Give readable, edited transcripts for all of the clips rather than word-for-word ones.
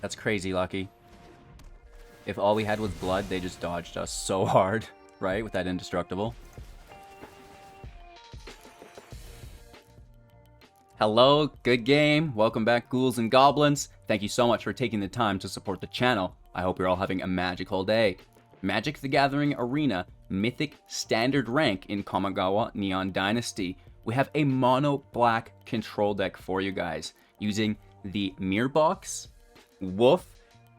That's crazy, Lucky. If all we had was blood, they just dodged us so hard, right? With that indestructible. Hello, good game. Welcome back, ghouls and goblins. Thank you so much for taking the time to support the channel. I hope you're all having a magical day. Magic the Gathering Arena, Mythic Standard Rank in Kamigawa Neon Dynasty. We have a mono black control deck for you guys using the Mirror Box, Wolf,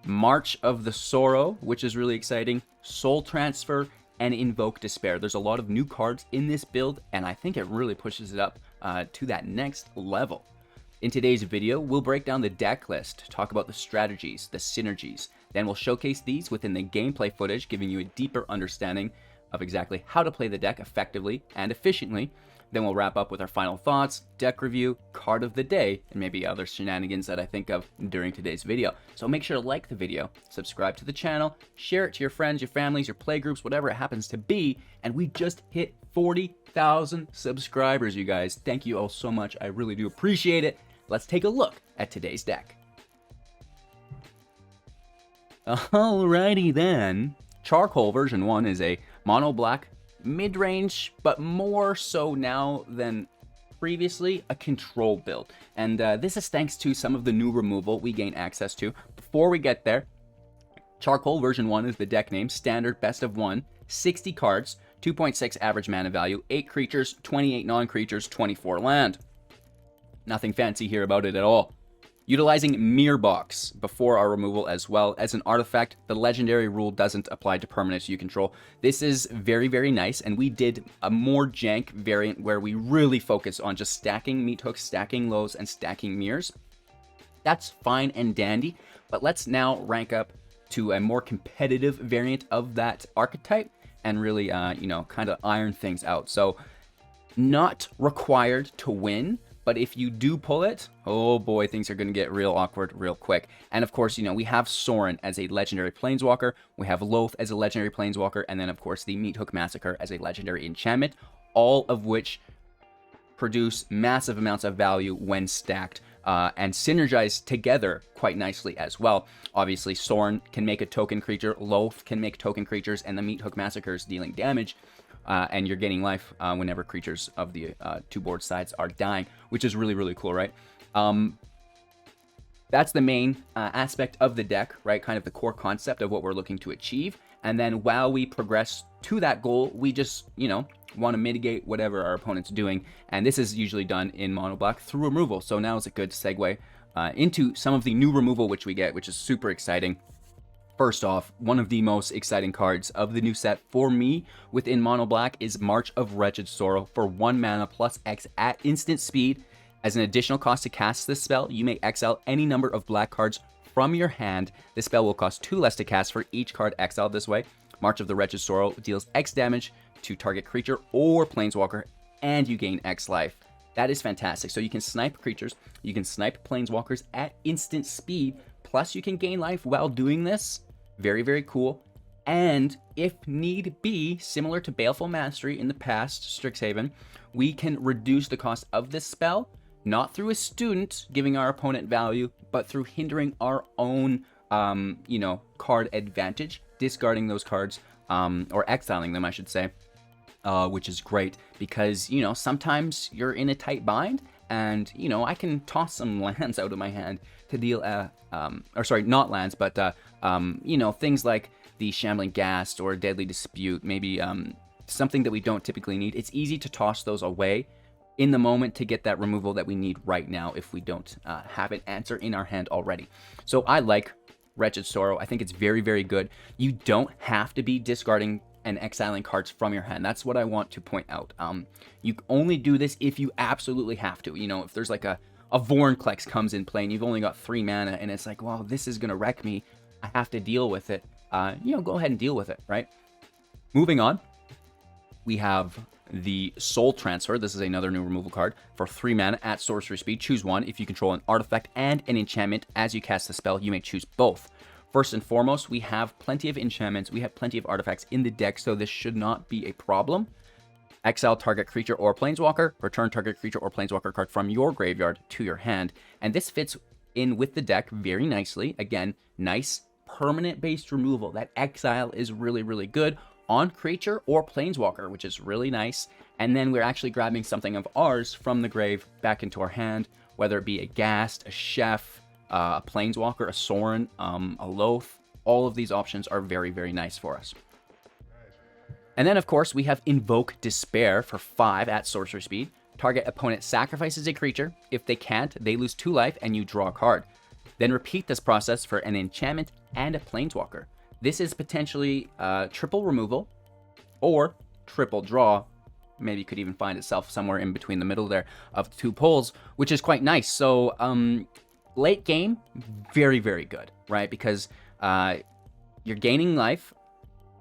March of the Sorrow, which is really exciting, Soul Transfer, and Invoke Despair. There's a lot of new cards in this build, and I think it really pushes it up to that next level. In today's video, we'll break down the deck list, talk about the strategies, the synergies, then we'll showcase these within the gameplay footage, giving you a deeper understanding of exactly how to play the deck effectively and efficiently. Then we'll wrap up with our final thoughts, deck review, card of the day, and maybe other shenanigans that I think of during today's video. So make sure to like the video, subscribe to the channel, share it to your friends, your families, your playgroups, whatever it happens to be. And we just hit 40,000 subscribers, you guys. Thank you all so much. I really do appreciate it. Let's take a look at today's deck. Alrighty then. Charcoal version 1 is a mono black mid-range, but more so now than previously, a control build. And this is thanks to some of the new removal we gain access to. Before we get there, Charcoal version 1 is the deck name, standard best of 1, 60 cards, 2.6 average mana value, 8 creatures, 28 non-creatures, 24 land. Nothing fancy here about it at all. Utilizing Mirror Box before our removal as well as an artifact, the legendary rule doesn't apply to permanents you control. This is very, very nice, and we did a more jank variant where we really focus on just stacking meat hooks, stacking lows, and stacking mirrors. That's fine and dandy, but let's now rank up to a more competitive variant of that archetype and really, kind of iron things out. So, not required to win, but if you do pull it, oh boy, things are going to get real awkward real quick. And of course, we have Sorin as a legendary planeswalker, we have Loth as a legendary planeswalker, and then of course the Meat Hook Massacre as a legendary enchantment, all of which produce massive amounts of value when stacked and synergize together quite nicely as well. Obviously, Sorin can make a token creature, Loth can make token creatures, and the Meat Hook Massacre is dealing damage. And you're gaining life whenever creatures of the two board sides are dying, which is really, really cool, right? That's the main aspect of the deck, right? Kind of the core concept of what we're looking to achieve. And then while we progress to that goal, we just, want to mitigate whatever our opponent's doing. And this is usually done in mono black through removal. So now is a good segue into some of the new removal which we get, which is super exciting. First off, one of the most exciting cards of the new set for me within Mono Black is March of Wretched Sorrow for 1 mana plus X at instant speed. As an additional cost to cast this spell, you may exile any number of black cards from your hand. This spell will cost 2 less to cast for each card exiled this way. March of the Wretched Sorrow deals X damage to target creature or planeswalker, and you gain X life. That is fantastic. So you can snipe creatures, you can snipe planeswalkers at instant speed, plus you can gain life while doing this. Very, very cool. And if need be, similar to Baleful Mastery in the past, Strixhaven, we can reduce the cost of this spell, not through a student giving our opponent value, but through hindering our own, card advantage, discarding those cards, or exiling them, I should say, which is great because, sometimes you're in a tight bind and, I can toss some lands out of my hand to deal, not lands, but, things like the Shambling Ghast or Deadly Dispute, maybe something that we don't typically need. It's easy to toss those away in the moment to get that removal that we need right now if we don't have an answer in our hand already. So I like Wretched Sorrow. I think it's very, very good. You don't have to be discarding and exiling cards from your hand. That's what I want to point out. You only do this if you absolutely have to. If there's like a Vorinclex comes in play and you've only got 3 mana and it's like, well, this is going to wreck me. I have to deal with it. Go ahead and deal with it, right? Moving on, we have the Soul Transfer. This is another new removal card for 3 mana at sorcery speed. Choose one. If you control an artifact and an enchantment as you cast the spell, you may choose both. First and foremost, we have plenty of enchantments. We have plenty of artifacts in the deck, so this should not be a problem. Exile target creature or planeswalker. Return target creature or planeswalker card from your graveyard to your hand. And this fits in with the deck very nicely. Again, nice permanent-based removal. That exile is really, really good on creature or planeswalker, which is really nice. And then we're actually grabbing something of ours from the grave back into our hand, whether it be a Ghast, a Chef, a planeswalker, a Sorin, a Loath. All of these options are very, very nice for us. And then, of course, we have Invoke Despair for 5 at sorcery speed. Target opponent sacrifices a creature. If they can't, they lose 2 life and you draw a card. Then repeat this process for an enchantment and a planeswalker. This is potentially triple removal or triple draw. Maybe could even find itself somewhere in between the middle there of the 2 poles, which is quite nice. So late game, very, very good, right? Because you're gaining life,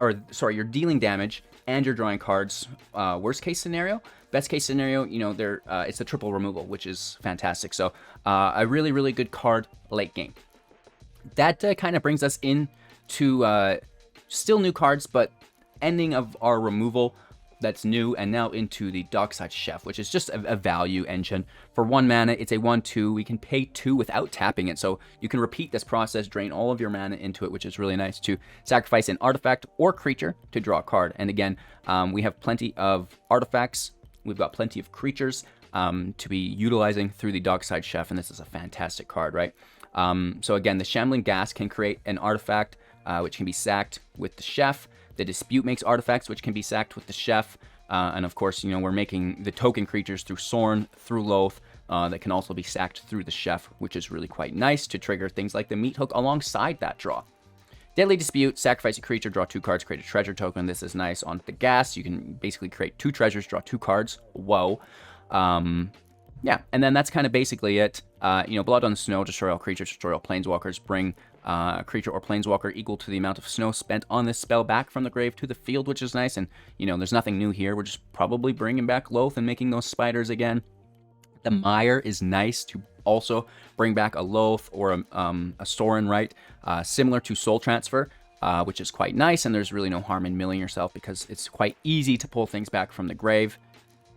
or sorry, you're dealing damage and you're drawing cards. Worst case scenario. Best case scenario, you know, it's a triple removal, which is fantastic. So a really, really good card late game. That kind of brings us into still new cards, but ending of our removal that's new, and now into the Dockside Chef, which is just a value engine. For 1 mana, it's a 1/2. We can pay 2 without tapping it, so you can repeat this process, drain all of your mana into it, which is really nice, to sacrifice an artifact or creature to draw a card. And again, we have plenty of artifacts. We've got plenty of creatures to be utilizing through the Dockside Chef, and this is a fantastic card, right? So again, the Shambling Ghast can create an artifact which can be sacked with the Chef. The Dispute makes artifacts which can be sacked with the Chef. And of course, you know, we're making the token creatures through Sorin, through Loath, that can also be sacked through the Chef, which is really quite nice to trigger things like the Meathook alongside that draw. Deadly Dispute, sacrifice a creature, draw 2 cards, create a treasure token. This is nice. On the Ghast, you can basically create 2 treasures, draw 2 cards. Whoa. Yeah, and then that's kind of basically it. You know, Blood on the Snow, destroy all creatures, destroy all planeswalkers, bring a creature or planeswalker equal to the amount of snow spent on this spell back from the grave to the field, which is nice. And, you know, there's nothing new here. We're just probably bringing back Loath and making those spiders again. The Mire is nice to also bring back a Loath or a Sorin, right? Similar to Soul Transfer, which is quite nice. And there's really no harm in milling yourself because it's quite easy to pull things back from the grave.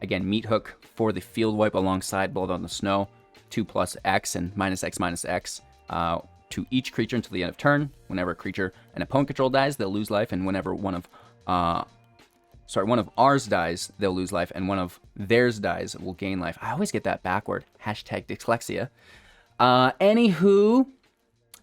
Again, Meathook for the field wipe alongside Blood on the Snow. 2+X and -X/-X to each creature until the end of turn. Whenever a creature an opponent control dies, they'll lose life, and whenever one of ours dies, they'll lose life, and one of theirs dies will gain life. I always get that backward. Hashtag dyslexia. Anywho,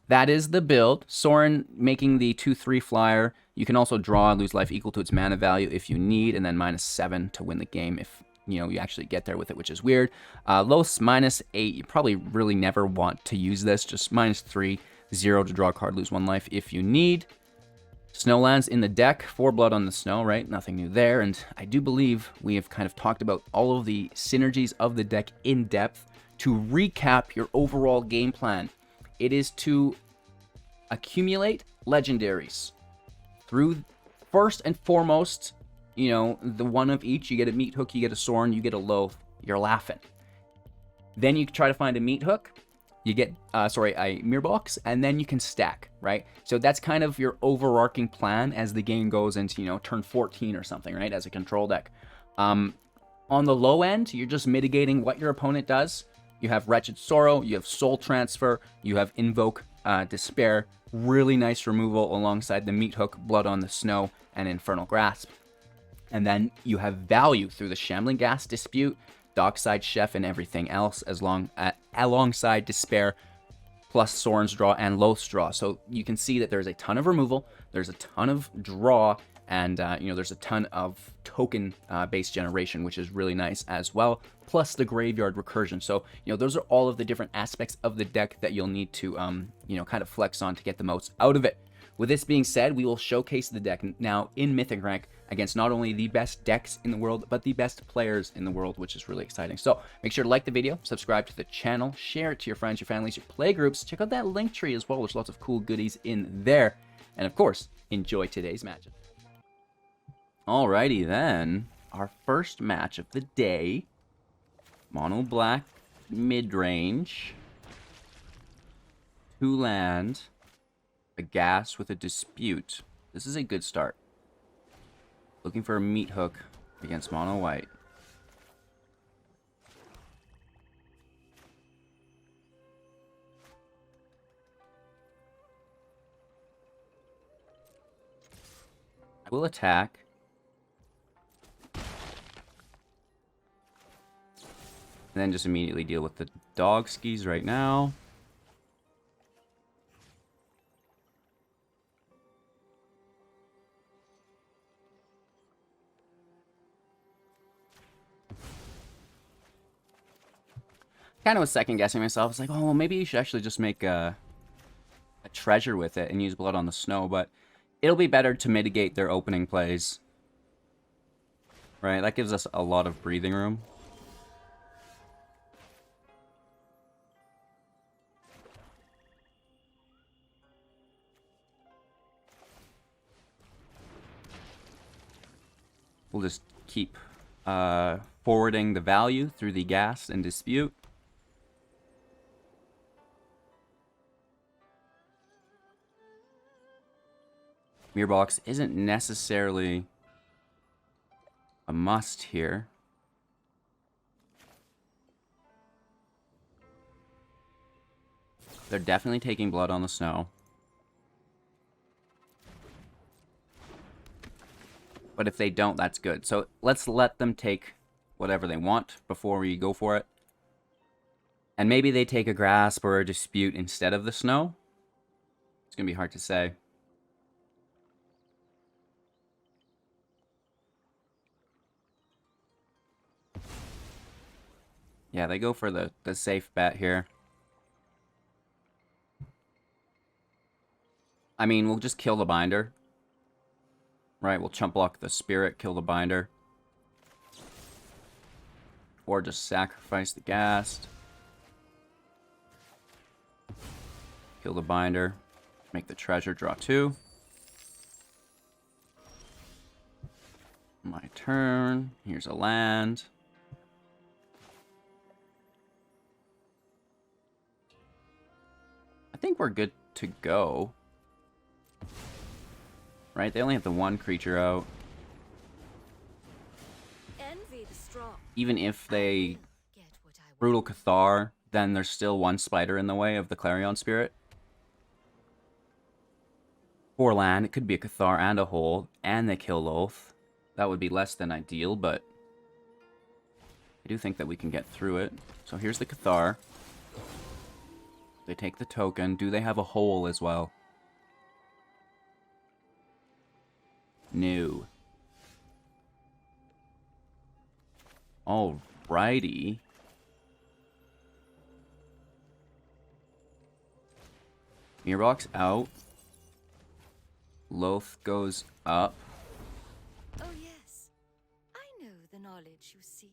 that is the build. Sorin making the 2/3 flyer. You can also draw and lose life equal to its mana value if you need, and then -7 to win the game if you know you actually get there with it, which is weird. Loth's -8. You probably really never want to use this. Just -3, 0 to draw a card, lose 1 life if you need. Snowlands in the deck, 4 Blood on the Snow, right? Nothing new there. And I do believe we have kind of talked about all of the synergies of the deck in depth. To recap your overall game plan, it is to accumulate legendaries through, first and foremost, you know, the one of each. You get a Meathook, you get a Sorin, you get a Loath. You're laughing. Then you try to find a Meathook. You get, a Mirror Box, and then you can stack, right? So that's kind of your overarching plan as the game goes into, you know, turn 14 or something, right? As a control deck. On the low end, you're just mitigating what your opponent does. You have Wretched Sorrow, you have Soul Transfer, you have Invoke Despair. Really nice removal alongside the Meathook, Blood on the Snow, and Infernal Grasp. And then you have value through the Shambling Ghast, Dispute, Dockside Chef, and everything else alongside Despair, plus Sorin's Draw and Loth's Draw. So you can see that there's a ton of removal, there's a ton of draw, and there's a ton of token-based generation, which is really nice as well, plus the Graveyard Recursion. So, you know, those are all of the different aspects of the deck that you'll need to, kind of flex on to get the most out of it. With this being said, we will showcase the deck now in Mythic rank against not only the best decks in the world, but the best players in the world, which is really exciting. So make sure to like the video, subscribe to the channel, share it to your friends, your families, your play groups. Check out that link tree as well. There's lots of cool goodies in there. And of course, enjoy today's matchup. Alrighty then, our first match of the day. Mono black mid-range. 2-land. A Ghast with a Dispute. This is a good start. Looking for a Meathook against mono white. We'll attack. And then just immediately deal with the dog skis right now. Kind of was second guessing myself. I was like, oh, well, maybe you should actually just make a treasure with it and use blood on the snow, but it'll be better to mitigate their opening plays. Right? That gives us a lot of breathing room. We'll just keep forwarding the value through the gas and dispute. Mirrorbox isn't necessarily a must here. They're definitely taking blood on the snow. But if they don't, that's good. So let's let them take whatever they want before we go for it. And maybe they take a grasp or a dispute instead of the snow. It's going to be hard to say. Yeah, they go for the safe bet here. I mean, we'll just kill the binder. Right, we'll chump block the spirit, kill the binder. Or just sacrifice the ghast. Kill the binder. Make the treasure, draw 2. My turn. Here's a land. I think we're good to go. Right? They only have the one creature out. Even if they Brutal Cathar, then there's still one spider in the way of the Clarion Spirit. For land, it could be a Cathar and a Hole, and they kill Loth. That would be less than ideal, but I do think that we can get through it. So here's the Cathar. They take the token. Do they have a Hole as well? No. Alrighty. Mirrorbox out. Loth goes up. Oh yes, I know the knowledge you seek.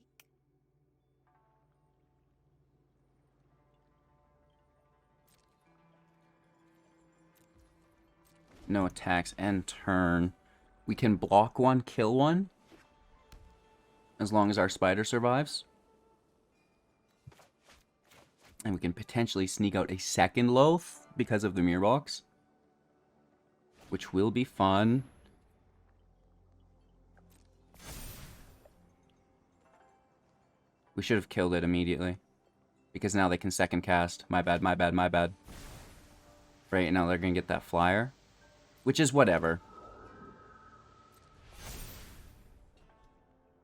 No attacks end turn. We can block one, kill one. As long as our spider survives. And we can potentially sneak out a second Loth because of the Mirrorbox. Which will be fun. We should have killed it immediately. Because now they can second cast. My bad, my bad, my bad. Right, now they're going to get that flyer. Which is whatever.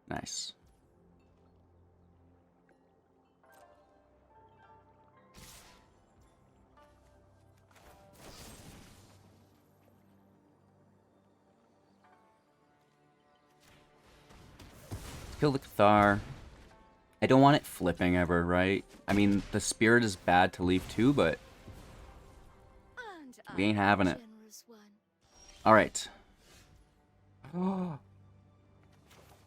Nice. Kill the Cathar. I don't want it flipping ever, right? I mean, the spirit is bad to leave too, but we ain't having it. Alright. Oh,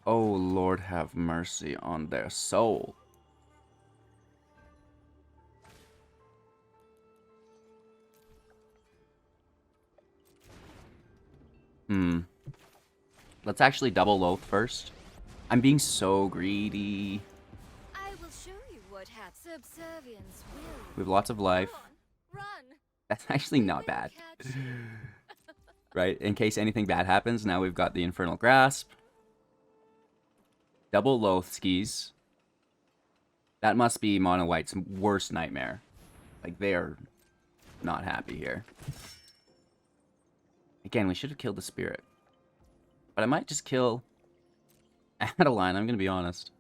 Lord, have mercy on their soul. Let's actually double Loth first. I'm being so greedy. I will show you what subservience will. We have lots of life. Run. That's actually not bad. Right? In case anything bad happens, now we've got the Infernal Grasp. Double Loth skis. That must be Mono White's worst nightmare. Like, they are not happy here. Again, we should have killed the spirit. But I might just kill Adeline, I'm gonna be honest.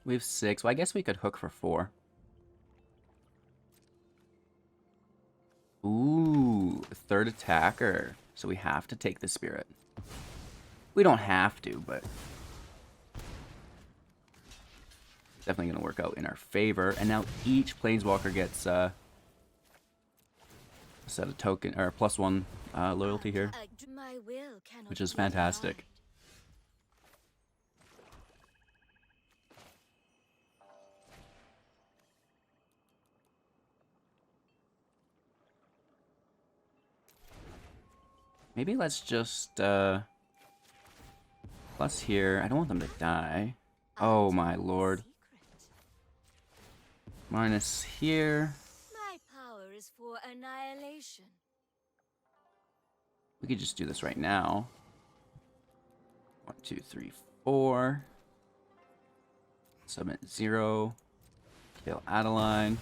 We have 6. Well, I guess we could hook for 4. Ooh, third attacker. So we have to take the spirit. We don't have to, but definitely going to work out in our favor. And now each planeswalker gets a set of token or +1 loyalty here, which is fantastic. Maybe let's just plus here. I don't want them to die. Oh my lord. Minus here. My power is for annihilation. We could just do this right now. 1, 2, 3, 4. Submit 0. Kill Adeline.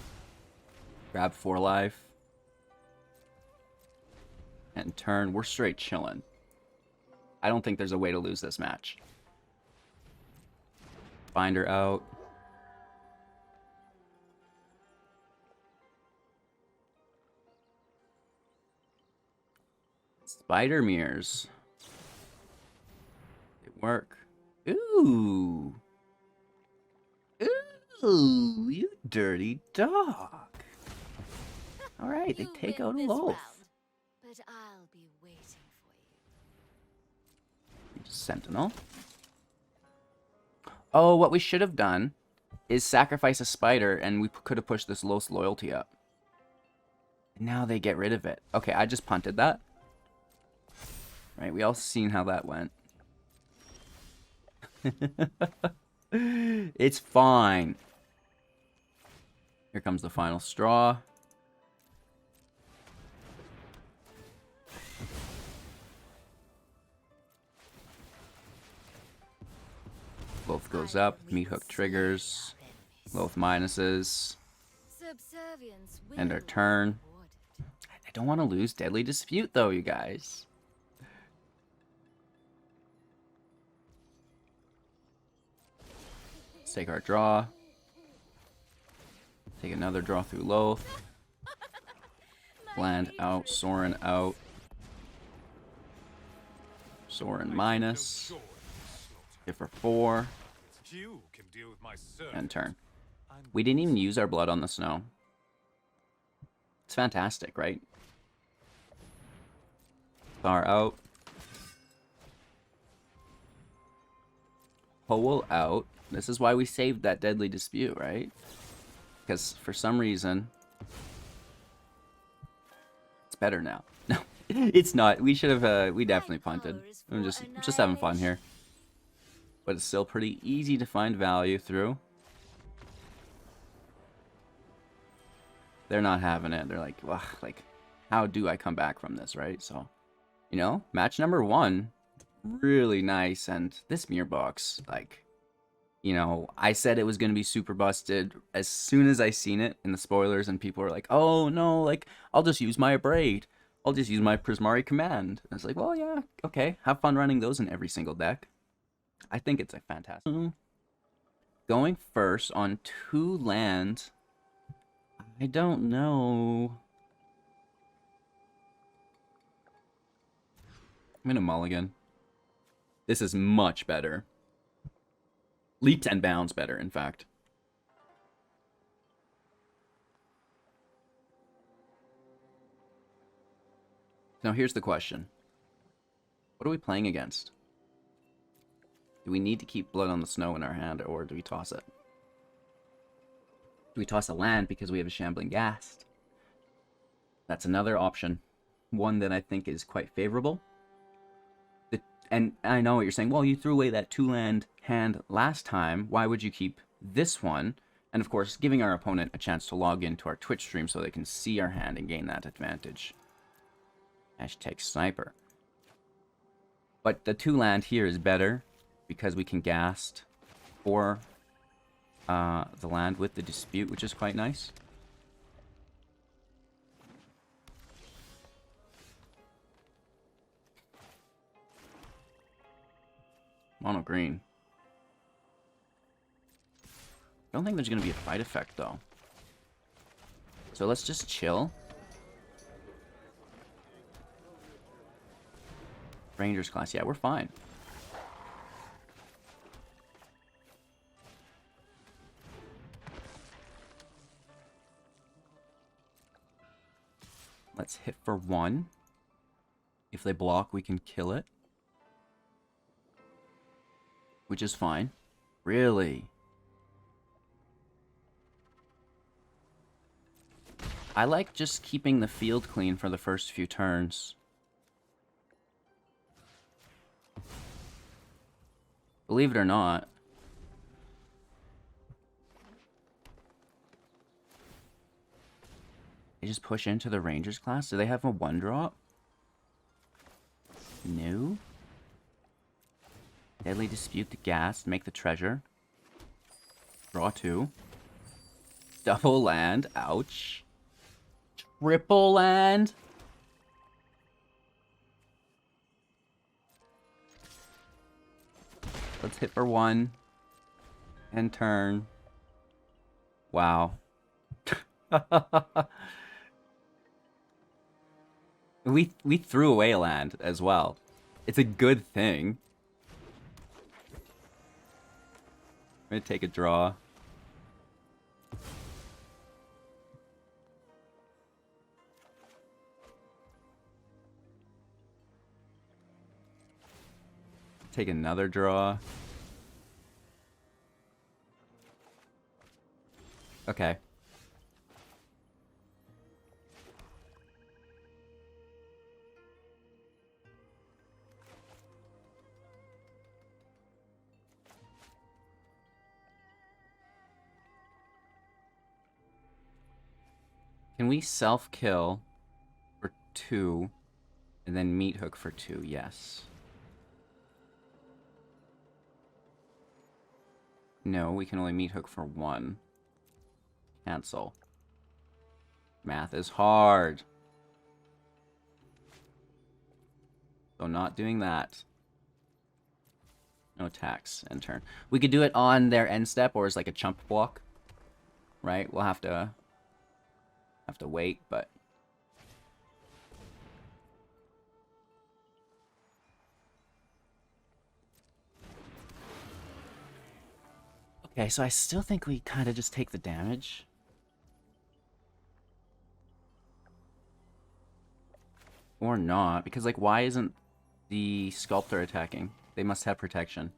Grab 4 life. And turn. We're straight chilling. I don't think there's a way to lose this match. Binder out. Spider mirrors. It work. Ooh. Ooh, you dirty dog. All right, they take out a loaf. But I'll be waiting for you. Sentinel. Oh, what we should have done is sacrifice a spider, and we could have pushed this Los loyalty up. Now they get rid of it. Okay, I just punted that. Right, we all seen how that went. It's fine. Here comes the final straw. Loaf goes up, meat hook triggers, Loaf minuses, end our turn. I don't want to lose Deadly Dispute though, you guys. Let's take our draw. Take another draw through Loaf. Land out, Sorin out. Sorin minus. Hit for 4. And turn. We didn't even use our blood on the snow. It's fantastic, right? Thar out. Hole out. This is why we saved that Deadly Dispute, right? Because for some reason, it's better now. No, it's not. We should have. We definitely punted. I'm just having fun here. But it's still pretty easy to find value through. They're not having it. They're like, ugh, like, how do I come back from this, right? So, you know, match number 1, really nice. And this mirror box, like, you know, I said it was going to be super busted as soon as I seen it in the spoilers, and people were like, oh no, like, I'll just use my Abrade. I'll just use my Prismari command. And it's like, well, yeah, okay. Have fun running those in every single deck. I think it's a fantastic. Going first on 2 lands. I don't know. I'm gonna mulligan. This is much better. Leaps and bounds better, in fact. Now here's the question. What are we playing against? Do we need to keep Blood on the Snow in our hand, or do we toss it? Do we toss a land because we have a Shambling Ghast? That's another option. One that I think is quite favorable. And I know what you're saying. Well, you threw away that 2-land hand last time. Why would you keep this one? And of course, giving our opponent a chance to log into our Twitch stream so they can see our hand and gain that advantage. Hashtag sniper. But the 2-land here is better because we can ghast for the land with the dispute, which is quite nice. Mono green. I don't think there's going to be a fight effect, though. So let's just chill. Rangers class. Yeah, we're fine. Let's hit for 1. If they block, we can kill it. Which is fine. Really? I like just keeping the field clean for the first few turns. Believe it or not. They just push into the Rangers class? Do they have a 1-drop? No. Deadly Dispute the gas. Make the treasure. Draw 2. Double land. Ouch. Triple land. Let's hit for 1. End turn. Wow. We threw away a land as well. It's a good thing. I'm gonna take a draw. Take another draw. Okay. Can we self-kill for 2 and then meat hook for 2? Yes. No, we can only meat hook for 1. Cancel. Math is hard. So not doing that. No attacks. End turn. We could do it on their end step or as like a chump block. Right? We'll have to wait, but okay, so I still think we kind of just take the damage. Or not, because like why isn't the sculptor attacking? They must have protection.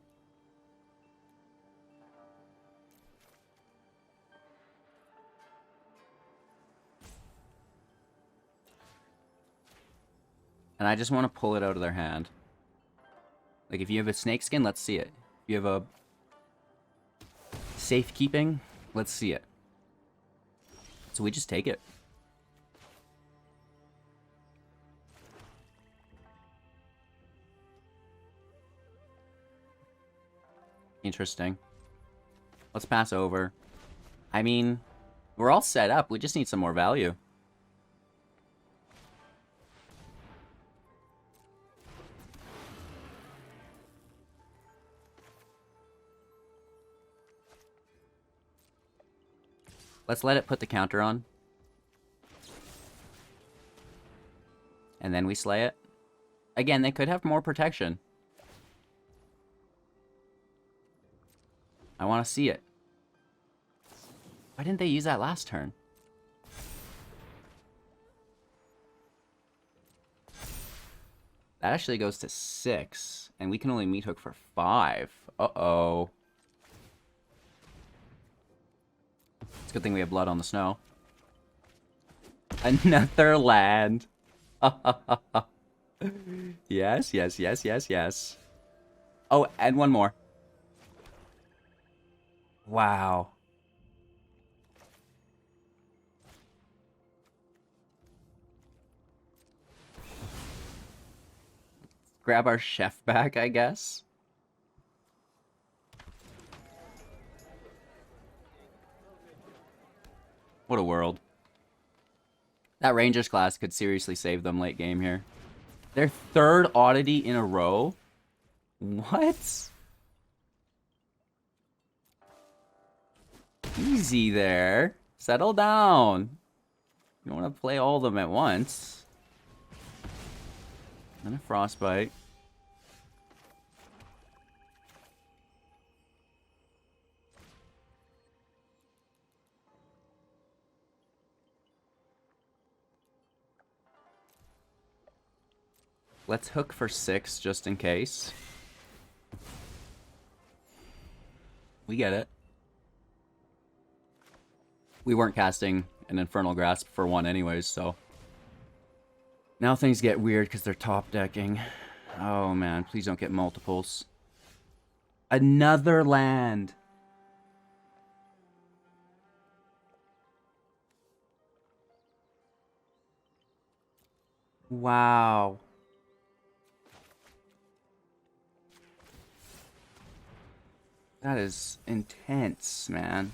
And I just want to pull it out of their hand. Like, if you have a snakeskin, let's see it. If you have a safekeeping, let's see it. So we just take it. Interesting. Let's pass over. I mean, we're all set up. We just need some more value. Let's let it put the counter on. And then we slay it. Again, they could have more protection. I want to see it. Why didn't they use that last turn? That actually goes to 6. And we can only meat hook for 5. Uh-oh. It's a good thing we have blood on the snow. Another land. Yes, yes, yes, yes, yes. Oh, and one more. Wow. Grab our chef back, I guess. What a world. That Rangers class could seriously save them late game here. Their 3rd oddity in a row? What? Easy there. Settle down. You don't want to play all of them at once. And a frostbite. Let's hook for 6 just in case. We get it. We weren't casting an Infernal Grasp for 1 anyways, so. Now things get weird because they're top decking. Oh man, please don't get multiples. Another land. Wow. That is intense, man.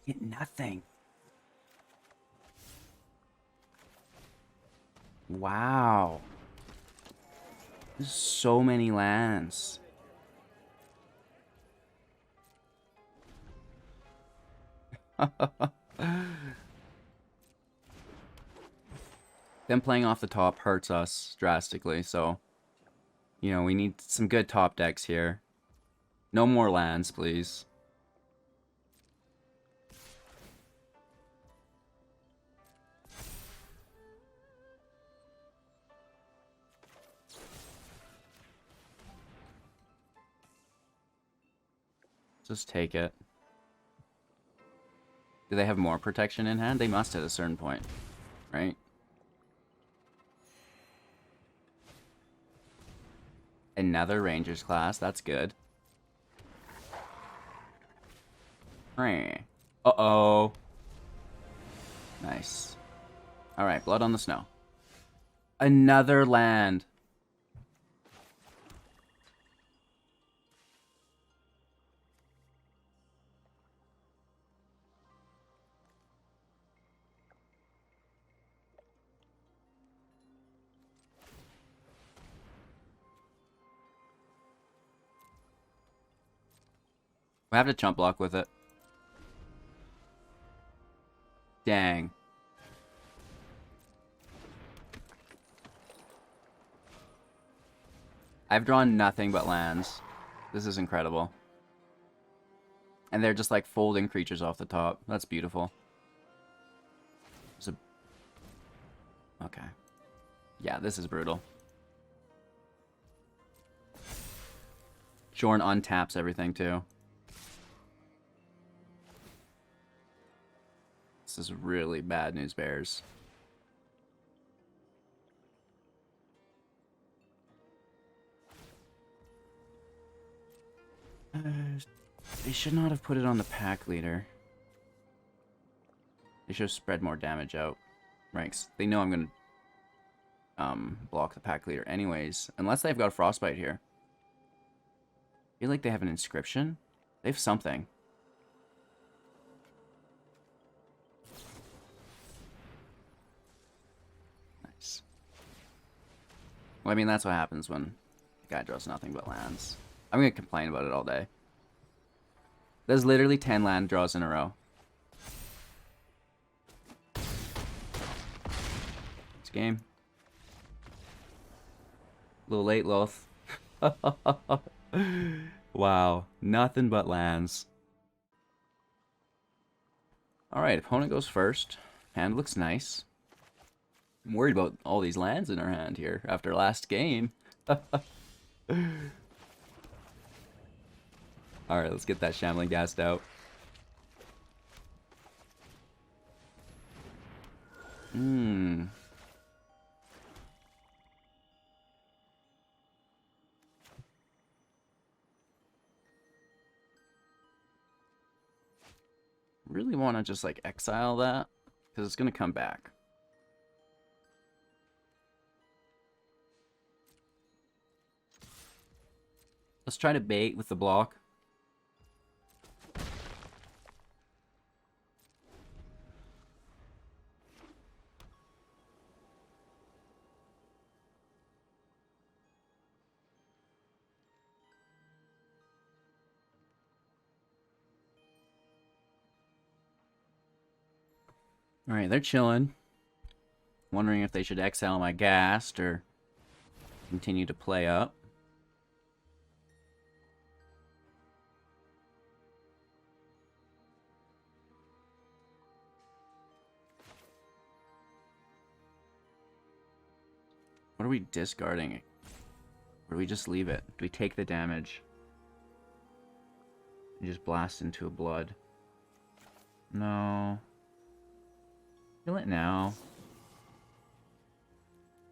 Get nothing. Wow. There's so many lands. Them playing off the top hurts us drastically, so you know, we need some good top decks here. No more lands, please. Just take it. Do they have more protection in hand? They must at a certain point, right? Another Rangers class. That's good. Uh-oh. Nice. Alright, blood on the snow. Another land. We have to chump block with it. Dang. I've drawn nothing but lands. This is incredible. And they're just like folding creatures off the top. That's beautiful. Okay. Yeah, this is brutal. Jorn untaps everything too. This is really bad news bears. They should not have put it on the pack leader. They should have spread more damage out. Right, 'cause they know I'm going to block the pack leader anyways. Unless they've got a frostbite here. I feel like they have an inscription. They have something. Nice. Well, I mean, that's what happens when the guy draws nothing but lands. I'm going to complain about it all day. There's literally 10 land draws in a row. This game. A little late, Loth. Wow. Nothing but lands. Alright, opponent goes first. Hand looks nice. I'm worried about all these lands in our hand here after last game. Alright, let's get that Shambling Ghast out. Really want to just like exile that because it's going to come back. Let's try to bait with the block. Alright, they're chilling. Wondering if they should exile my Ghast or continue to play up. What are we discarding? Or do we just leave it? Do we take the damage? And just blast into a blood? No. Kill it now.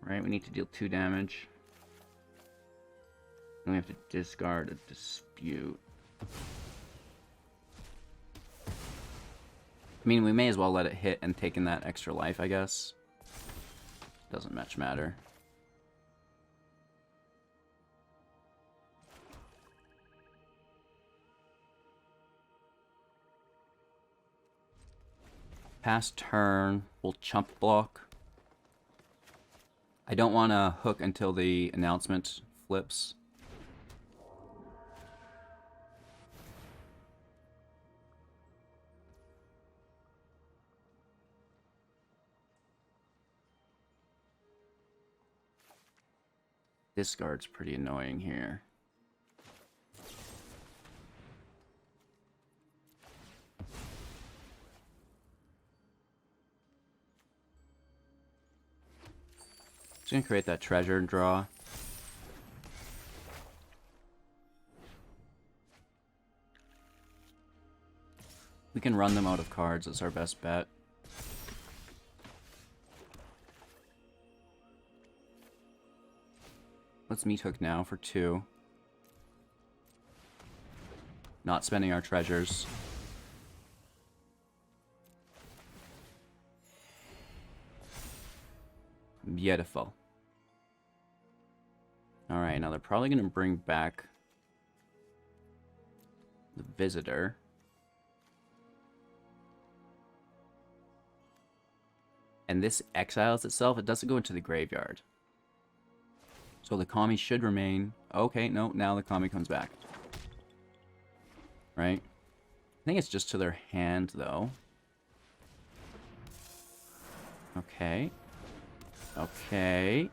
Right, we need to deal 2 damage. And we have to discard a dispute. I mean, we may as well let it hit and take in that extra life, I guess. Doesn't much matter. Pass turn, we'll chump block. I don't want to hook until the announcement flips. Discard's pretty annoying here. Just gonna create that treasure and draw. We can run them out of cards, that's our best bet. Let's meet hook now for 2. Not spending our treasures. Beautiful. Alright, now they're probably going to bring back the visitor. And this exiles itself, it doesn't go into the graveyard. So the Kami should remain. Okay, no, now the Kami comes back. Right? I think it's just to their hand, though. Okay. Okay.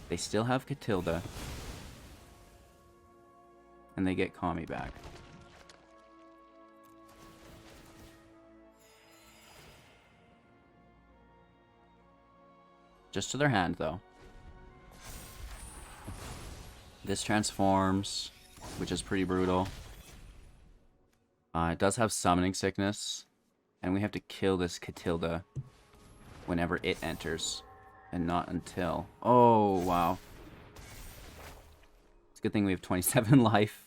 They still have Catilda. And they get Kami back. Just to their hand, though. This transforms, which is pretty brutal. It does have summoning sickness. And we have to kill this Catilda whenever it enters. And not until. Oh, wow. It's a good thing we have 27 life.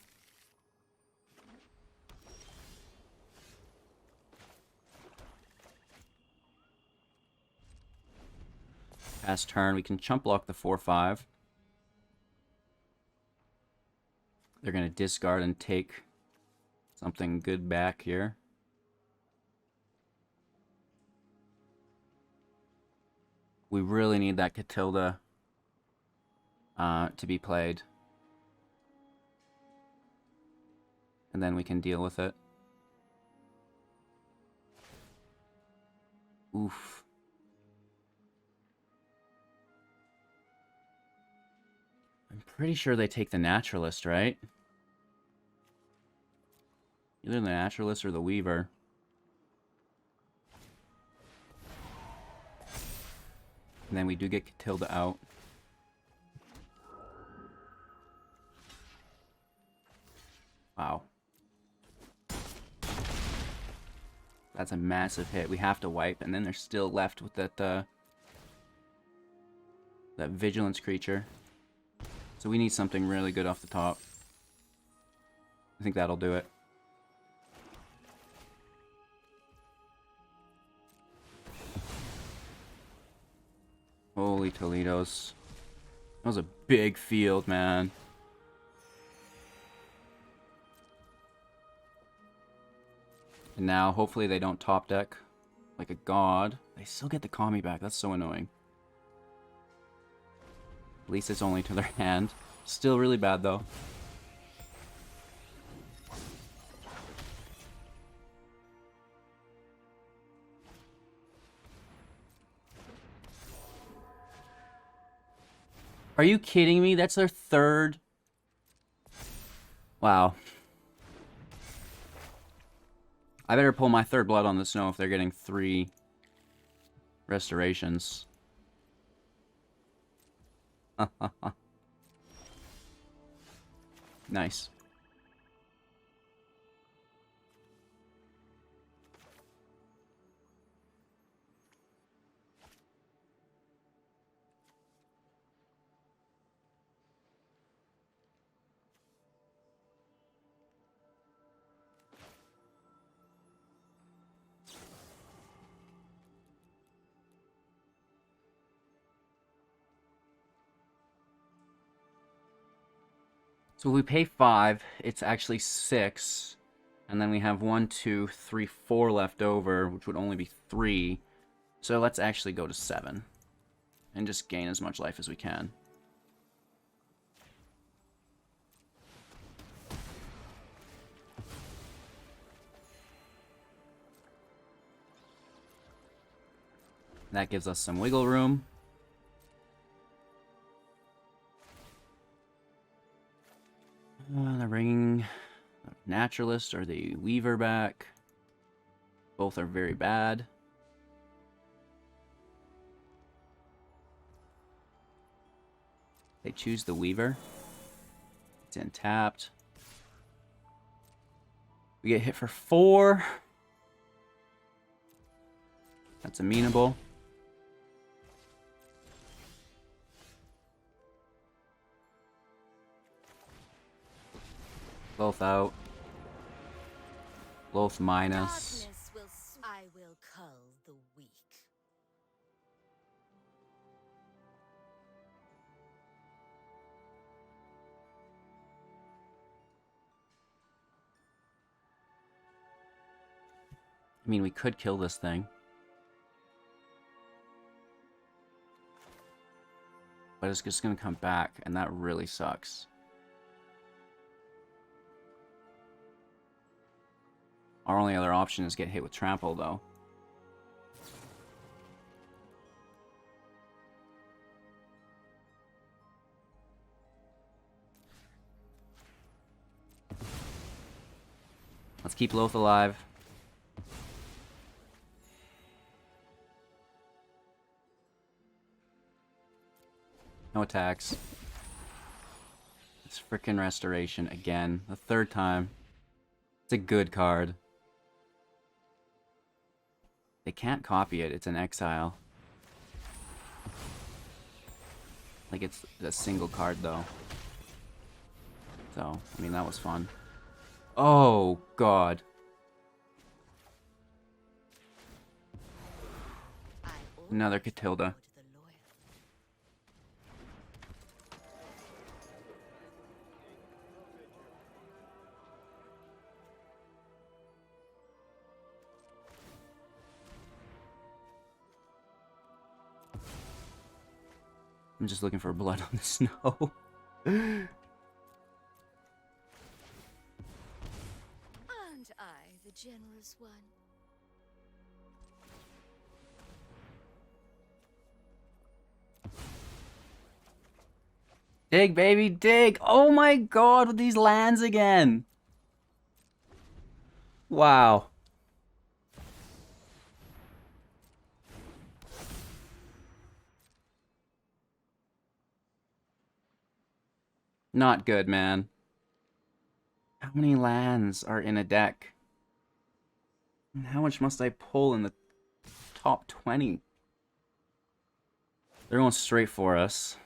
Pass turn, we can chump block the 4/5. They're going to discard and take something good back here. We really need that Catilda to be played. And then we can deal with it. Oof. I'm pretty sure they take the Naturalist, right? Either the Naturalist or the Weaver. And then we do get Catilda out. Wow. That's a massive hit. We have to wipe, and then they're still left with that that Vigilance creature. So we need something really good off the top. I think that'll do it. Holy Toledos. That was a big field, man. And now, hopefully they don't top deck like a god. They still get the Kami back. That's so annoying. At least it's only to their hand. Still really bad, though. Are you kidding me? That's their third. Wow. I better pull my third blood on the snow if they're getting 3 restorations. Nice. So if we pay 5, it's actually 6. And then we have 1, 2, 3, 4 left over, which would only be 3. So let's actually go to 7. And just gain as much life as we can. That gives us some wiggle room. The Ringing Naturalist or the Weaver back. Both are very bad. They choose the Weaver. It's untapped. We get hit for 4. That's amenable. Both out. Both minus. I will cull the weak. I mean, we could kill this thing. But it's just going to come back, and that really sucks. Our only other option is get hit with trample, though. Let's keep Loth alive. No attacks. It's frickin' Restoration again. The 3rd time. It's a good card. They can't copy it. It's an exile. Like, it's a single card, though. So, I mean, that was fun. Oh, God. Another Catilda. I'm just looking for blood on the snow. And I, the generous one. Dig, baby, dig! Oh my god, with these lands again! Wow. Not good, man. How many lands are in a deck? And how much must I pull in the top 20? They're going straight for us.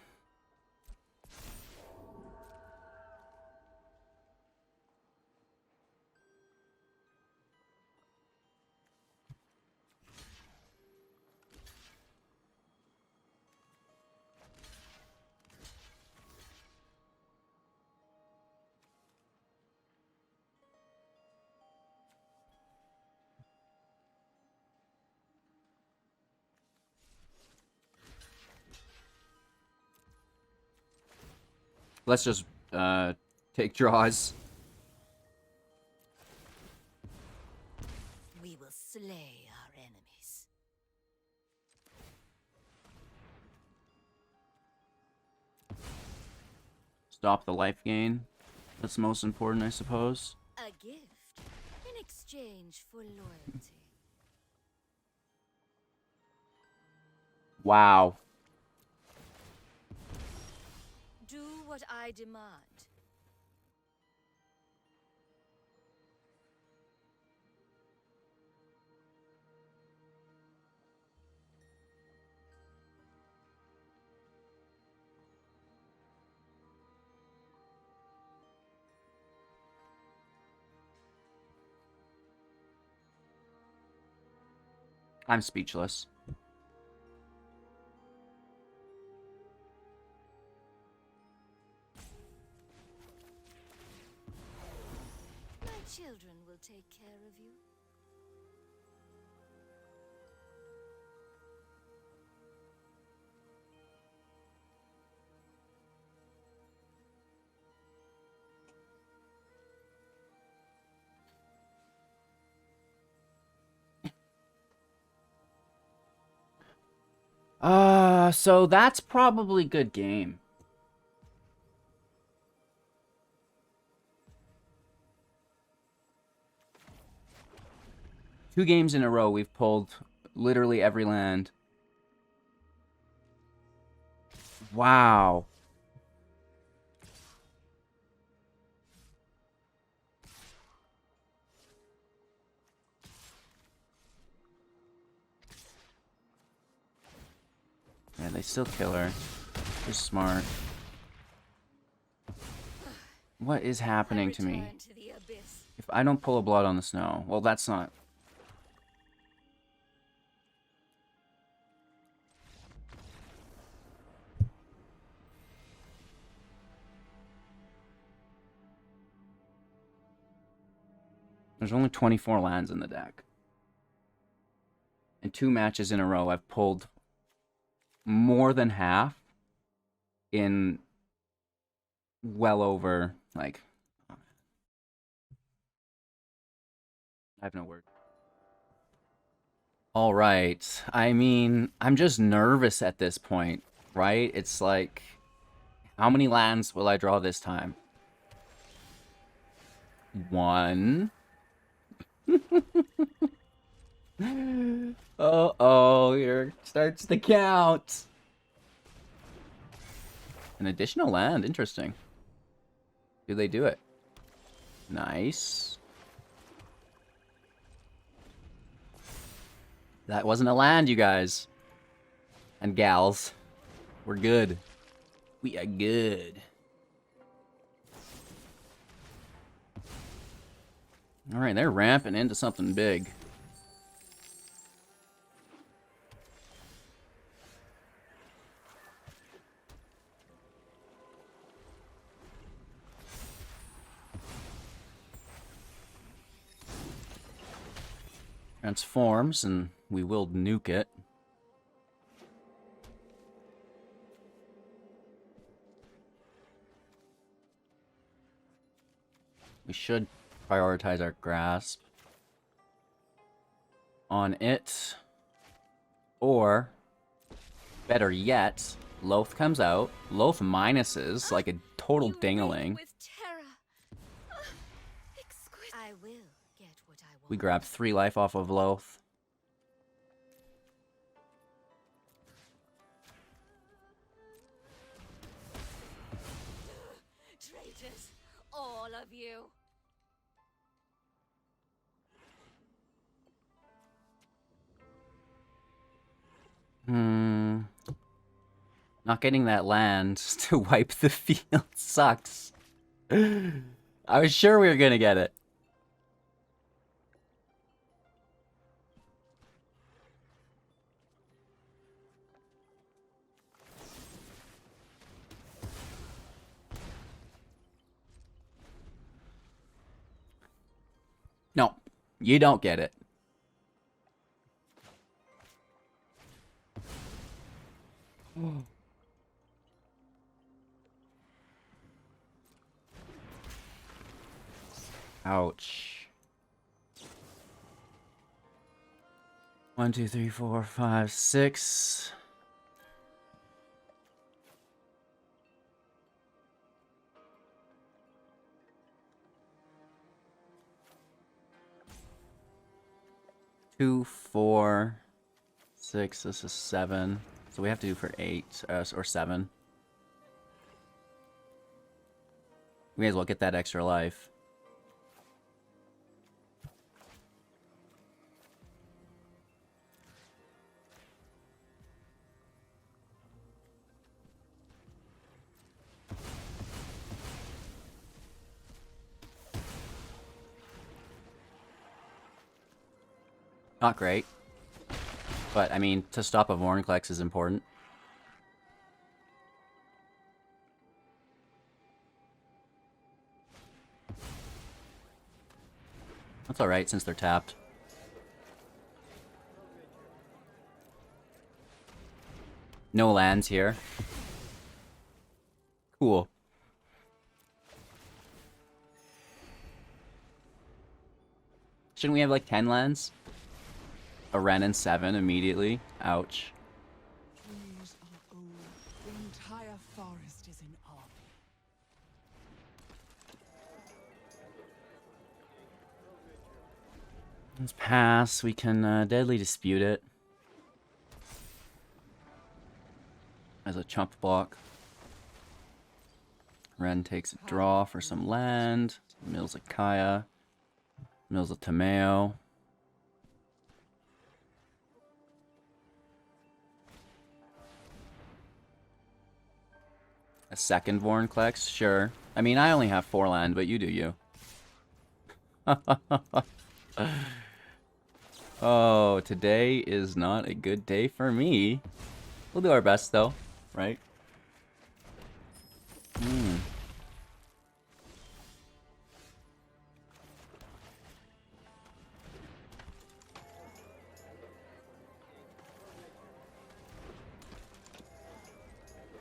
Let's just take draws. We will slay our enemies. Stop the life gain. That's most important, I suppose. A gift in exchange for loyalty. Wow. Do what I demand. I'm speechless. My children will take care of you. So that's probably good game. Two games in a row, we've pulled literally every land. Wow. Yeah, they still kill her. They're smart. What is happening to me? To the abyss. If I don't pull a blood on the snow, well, that's not... There's only 24 lands in the deck. In 2 matches in a row, I've pulled more than half in well over, like... I have no word. All right. I mean, I'm just nervous at this point, right? It's like, how many lands will I draw this time? 1. Uh-oh, here starts the count. An additional land, interesting. Do they do it? Nice. That wasn't a land, you guys. And gals. We're good. We are good. Alright, they're ramping into something big. Transforms, and we will nuke it. We should prioritize our grasp on it. Or, better yet, Loath comes out. Loath minuses, like a total dingling. With terror. I will get what I want. We grab 3 life off of Loath. Traitors, all of you. Not getting that land to wipe the field sucks. I was sure we were gonna get it. No, you don't get it. Ouch. 1, 2, 3, 4, 5, 6. 2, 4, 6. This is 7. So we have to do for 8 or 7. We may as well get that extra life. Not great. But, I mean, to stop a Vorinclex is important. That's alright, since they're tapped. No lands here. Cool. Shouldn't we have like 10 lands? A Ren and 7 immediately. Ouch. Trees are old. The entire forest is in awe. Let's pass. We can deadly dispute it. As a chump block. Ren takes a draw for some land. Mills a Kaya. Mills a Tomeo. A second Vorinclex? Sure. I mean, I only have 4 land, but you do you. Oh, today is not a good day for me. We'll do our best, though, right?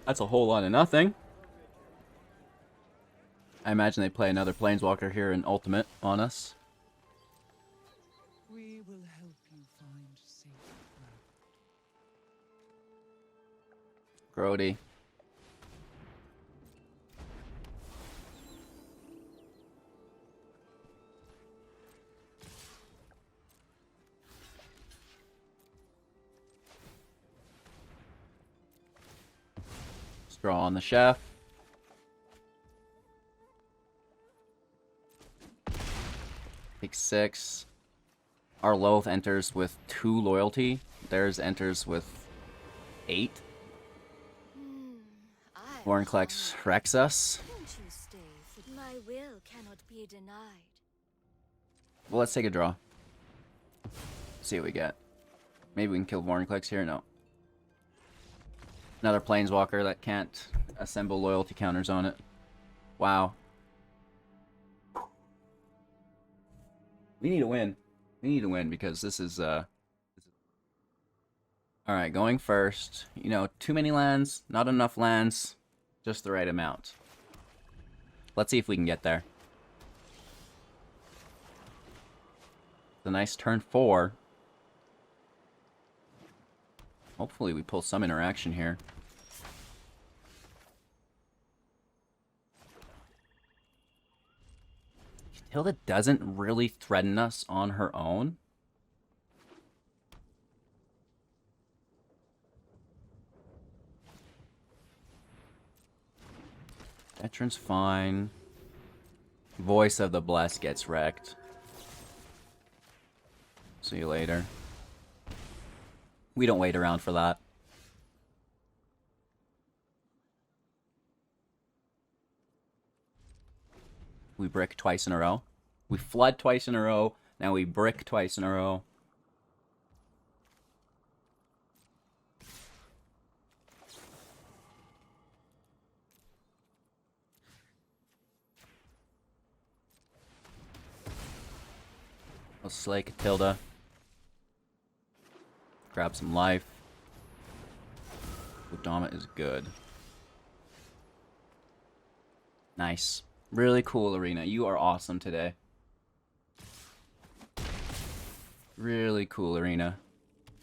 That's a whole lot of nothing. I imagine they play another Planeswalker here in Ultimate on us. We will help you find safe ground. Grody. Draw on the chef. Take 6. Our Loath enters with 2 loyalty. Theirs enters with 8. Vorinclex wrecks us. Won't you stay? My will cannot be denied. Well, let's take a draw. See what we get. Maybe we can kill Vorinclex here. No. Another Planeswalker that can't assemble loyalty counters on it. Wow. We need to win. We need to win because this is, Alright, going first. You know, too many lands, not enough lands, just the right amount. Let's see if we can get there. It's a nice turn 4. Hopefully we pull some interaction here. Hilda doesn't really threaten us on her own. Veteran's fine. Voice of the Blessed gets wrecked. See you later. We don't wait around for that. We brick twice in a row. We flood twice in a row. Now we brick twice in a row. We'll slay Catilda. Grab some life. Udama is good. Nice. Really cool, Arena. You are awesome today. Really cool, Arena.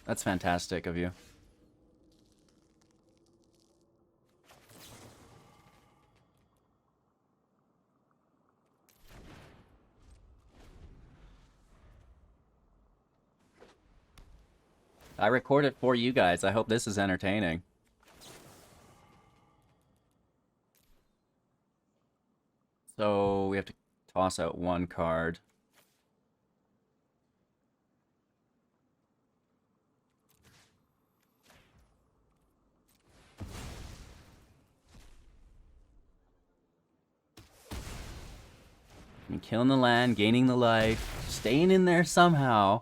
That's fantastic of you. I record it for you guys. I hope this is entertaining. So we have to toss out one card. And killing the land, gaining the life, staying in there somehow.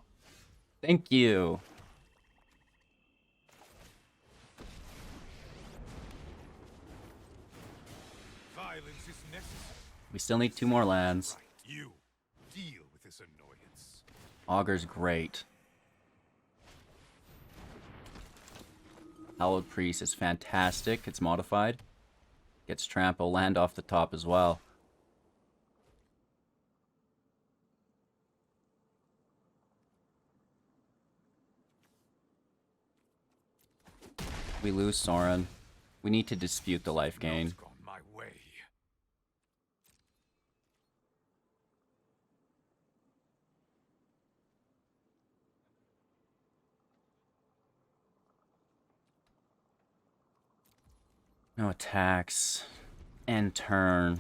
Thank you. Violence is necessary. We still need 2 more lands. You deal with this annoyance. Augur's great. Hallowed Priest is fantastic. It's modified. Gets trample, land off the top as well. We lose Sorin. We need to dispute the life gain. Not gone my way. No attacks. End turn.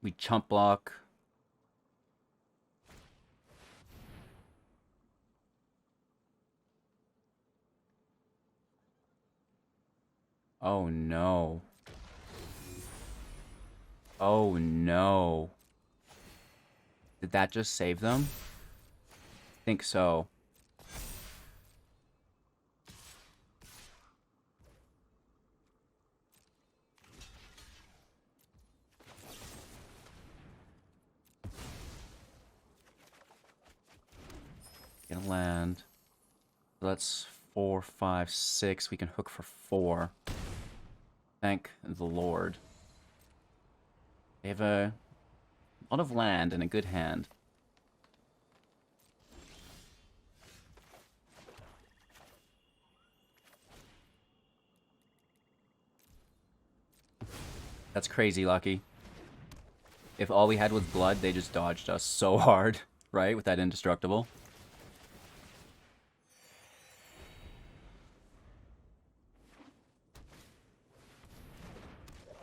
We chump block. Oh no. Oh no. Did that just save them? I think so. Get a land. So that's 4, 5, 6. We can hook for 4. Thank the Lord. They have a lot of land and a good hand. That's crazy lucky. If all we had was blood, they just dodged us so hard, right? With that indestructible.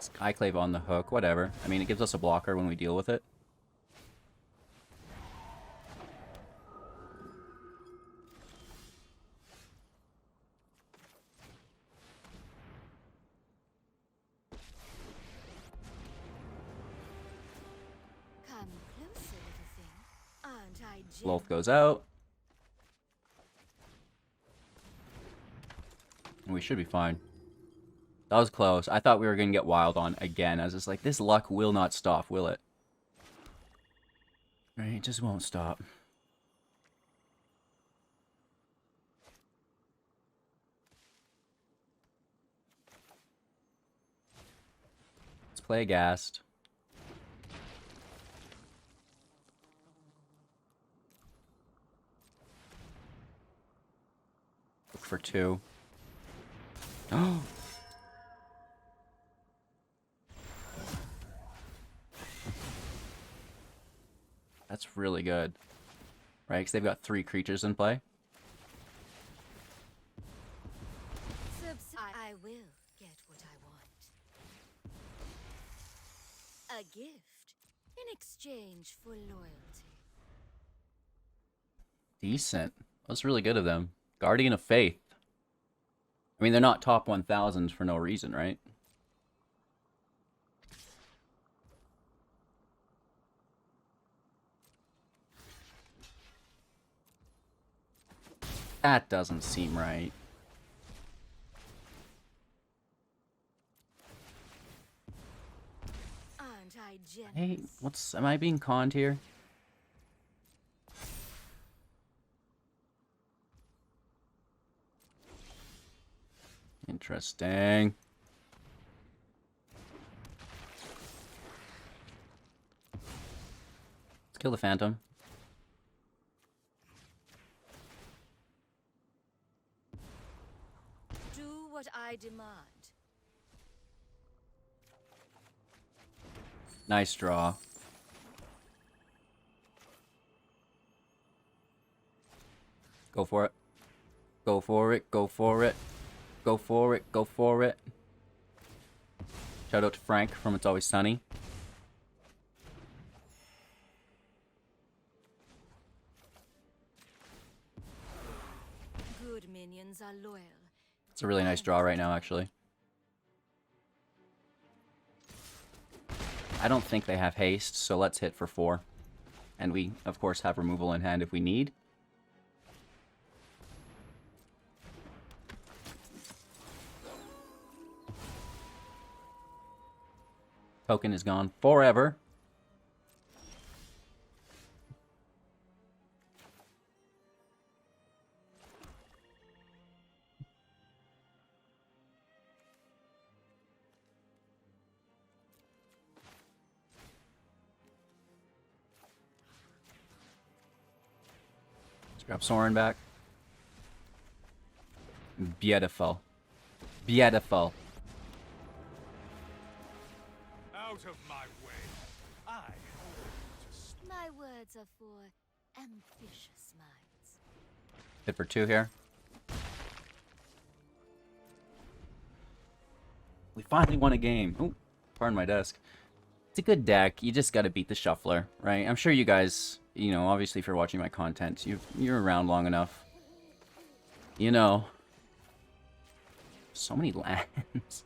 Skyclave on the hook, whatever. I mean, it gives us a blocker when we deal with it. Come closer, little thing. Aren't I Loth goes out. And we should be fine. That was close. I thought we were going to get wild on again. I was just like, this luck will not stop, will it? Right, it just won't stop. Let's play Aghast. Look for 2. Oh! That's really good. Right, because they've got 3 creatures in play. I will get what I want. A gift in exchange for loyalty. Decent. That's really good of them. Guardian of Faith. I mean, they're not top 1000s for no reason, right? That doesn't seem right. Aren't I generous? Hey, am I being conned here? Interesting. Let's kill the Phantom. Do what I demand. Nice draw. Go for it. Go for it. Go for it. Go for it. Go for it. Shout out to Frank from It's Always Sunny. Good minions are loyal. It's a really nice draw right now, actually. I don't think they have haste, so let's hit for 4. And we, of course, have removal in hand if we need. Token is gone forever. Let's grab Soren back. Beautiful. Beautiful. Out of my way. I just My words are for ambitious minds. Hit for 2 here. We finally won a game. Oh, pardon my desk. It's a good deck. You just gotta beat the shuffler, right? I'm sure you guys, you know, obviously if you're watching my content, you're around long enough. You know. So many lands.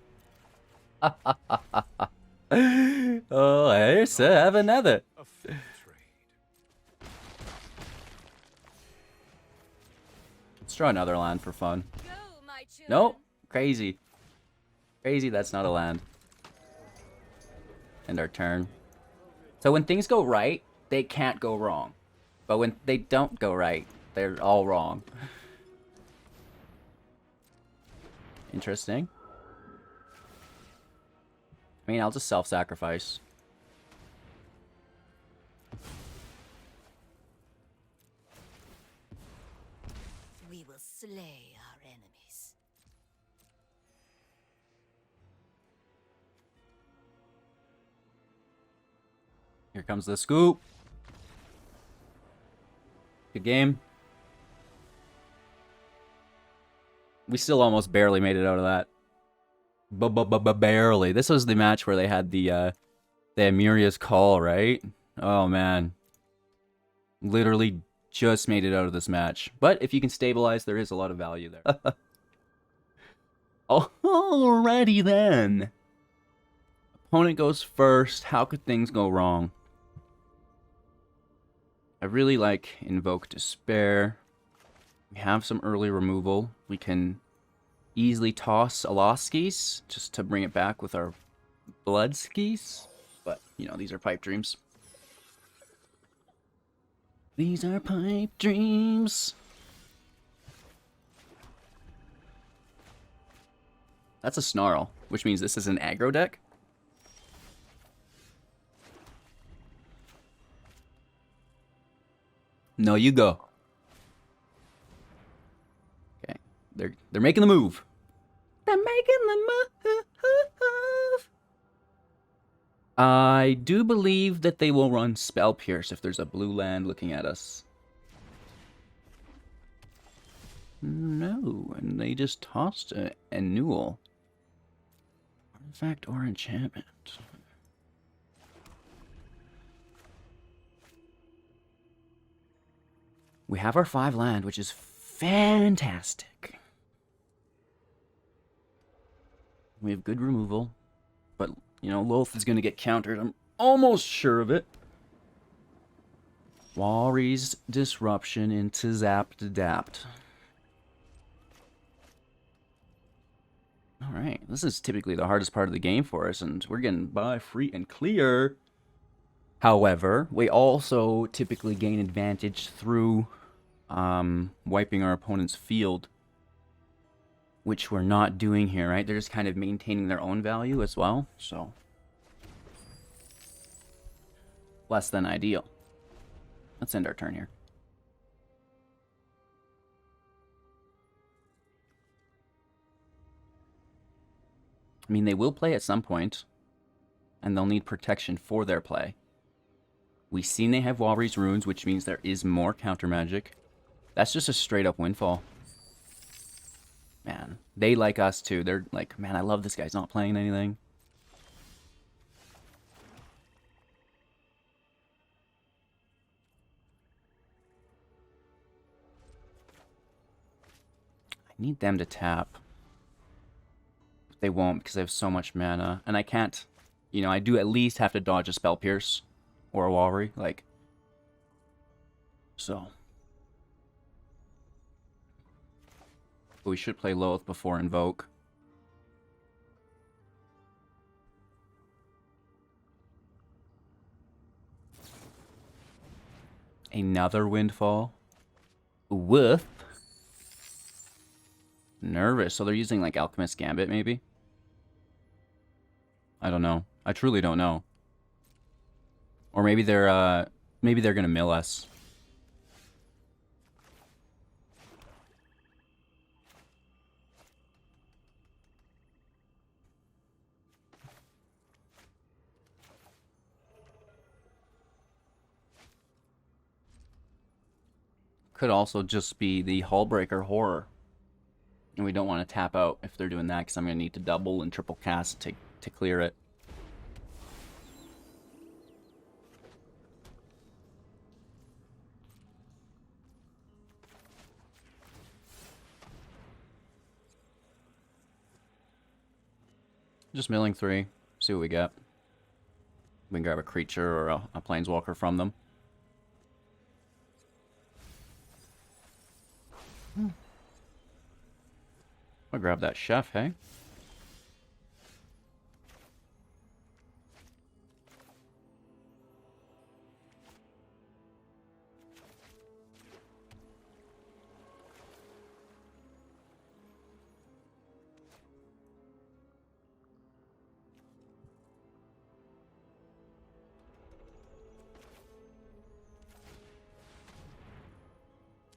Oh, I have another. a fair trade. Let's draw another land for fun. Go, my children. Nope. Crazy. Crazy, that's not a land. End our turn. So when things go right, they can't go wrong. But when they don't go right, they're all wrong. Interesting. I mean, I'll just self-sacrifice. We will slay our enemies. Here comes the scoop. Good game. We still almost barely made it out of that. Barely. This was the match where they had the Amuria's Call, right? Oh, man. Literally just made it out of this match. But if you can stabilize, there is a lot of value there. Alrighty then. Opponent goes first. How could things go wrong? I really like Invoke Despair. We have some early removal. We can easily toss Aloskis just to bring it back with our Bloodskis. But, you know, these are pipe dreams. These are pipe dreams. That's a Snarl, which means this is an aggro deck. No, you go. Okay, they're making the move. They're making the move. I do believe that they will run Spell Pierce if there's a blue land looking at us. No, and they just tossed a Newell. Artifact or enchantment. We have our 5 land, which is fantastic. We have good removal, but, you know, Loth is going to get countered. I'm almost sure of it. Walry's Disruption into Zapped Adapt. Alright, this is typically the hardest part of the game for us, and we're getting by free and clear. However, we also typically gain advantage through wiping our opponent's field, which we're not doing here, right? They're just kind of maintaining their own value as well, so less than ideal. Let's end our turn here. I mean, they will play at some point, and they'll need protection for their play. We've seen they have Walry's Runes, which means there is more counter magic. That's just a straight up windfall. Man, they like us too. They're like, man, I love this guy's not playing anything. I need them to tap. They won't because they have so much mana. And I can't, you know, I do at least have to dodge a Spell Pierce or a Walry. Like, so. But we should play Loath before Invoke. Another Windfall. Woof. Nervous. So they're using like Alchemist Gambit maybe? I don't know. I truly don't know. Or maybe they're gonna mill us. Could also just be the Hullbreaker Horror. And we don't want to tap out if they're doing that, because I'm going to need to double and triple cast to clear it. Just milling 3. See what we get. We can grab a creature or a planeswalker from them. I'll grab that chef, hey?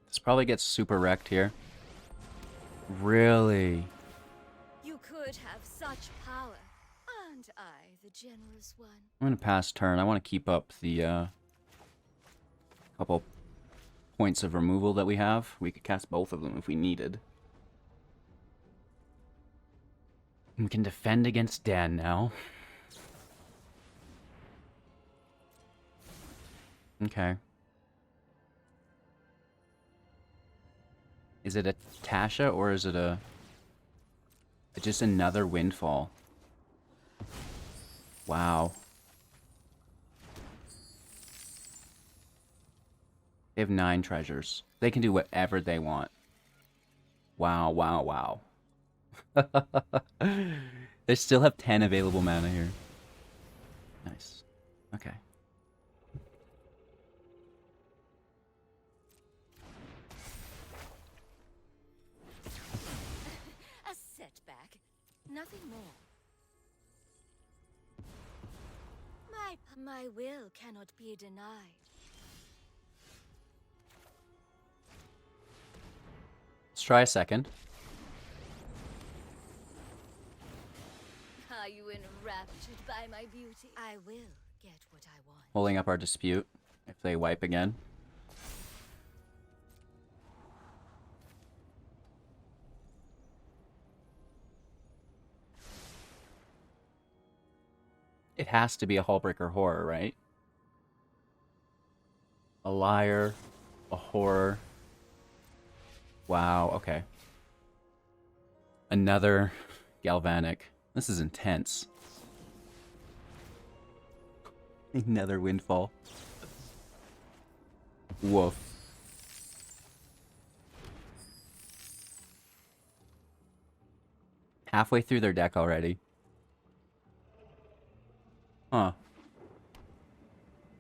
This probably gets super wrecked here. Really? You could have such power. Aren't I the generous one? I'm going to pass turn. I want to keep up the couple points of removal that we have. We could cast both of them if we needed. We can defend against Dan now. Okay. Is it a Tasha or is it just another Windfall? Wow. They have 9 treasures. They can do whatever they want. Wow, wow, wow. They still have 10 available mana here. Nice. Okay. A setback. Nothing more. My will cannot be denied. Let's try a second. Are you enraptured by my beauty? I will get what I want. Holding up our dispute if they wipe again. It has to be a Hullbreaker Horror, right? A liar, a horror. Wow, okay. Another Galvanic. This is intense. Another Windfall. Woof. Halfway through their deck already. Huh.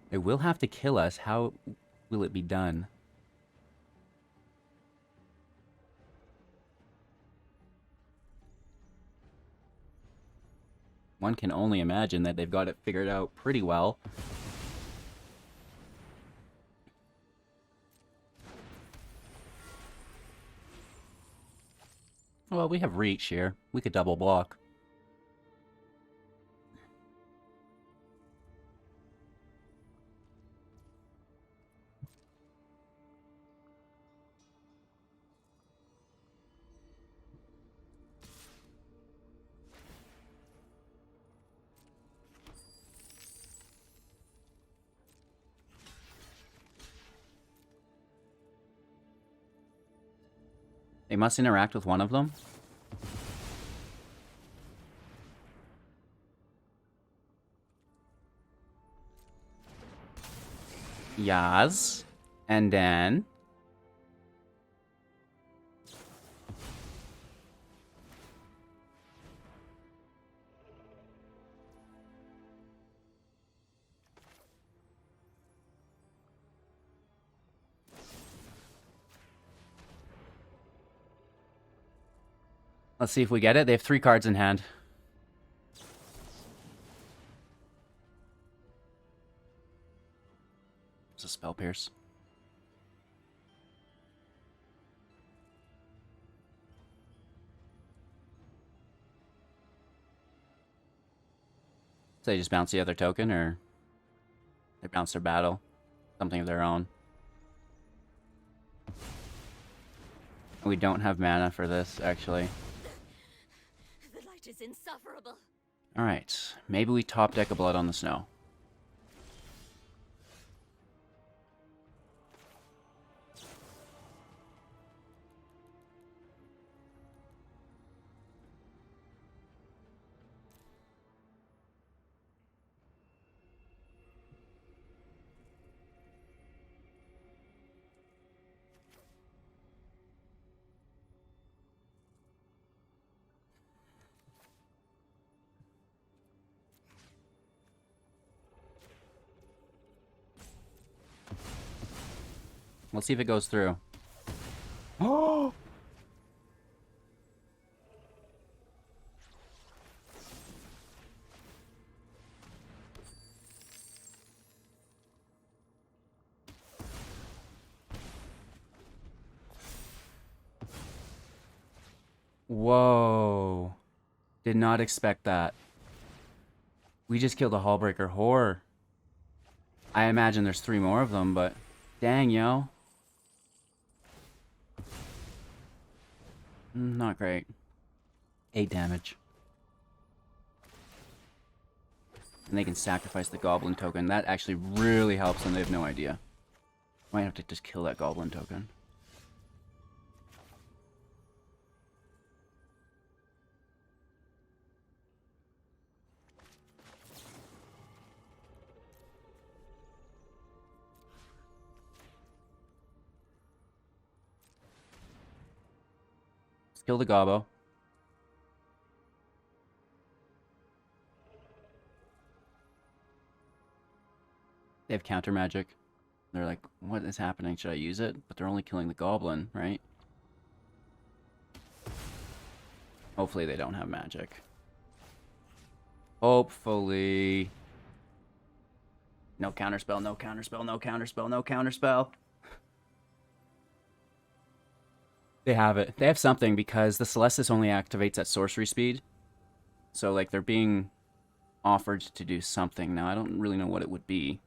They will have to kill us. How will it be done? One can only imagine that they've got it figured out pretty well. Well, we have reach here. We could double block. They must interact with one of them. Yas. And then... Let's see if we get it. They have 3 cards in hand. It's a Spell Pierce. So they just bounce the other token, or they bounce their battle, something of their own. We don't have mana for this, actually. The light is insufferable. Alright, maybe we top deck a Blood on the Snow. Let's see if it goes through. Oh! Whoa. Did not expect that. We just killed a Hullbreaker Horror. I imagine there's 3 more of them, but dang, yo. Not great. 8 damage. And they can sacrifice the Goblin token. That actually really helps them. They have no idea. Might have to just kill that Goblin token. Kill the Gobbo. They have counter magic. They're like, what is happening? Should I use it? But they're only killing the Goblin, right? Hopefully they don't have magic. Hopefully. No counterspell, no counterspell, no counterspell, no counterspell. They have it. They have something because the Celestis only activates at sorcery speed. So, like, they're being offered to do something. Now, I don't really know what it would be.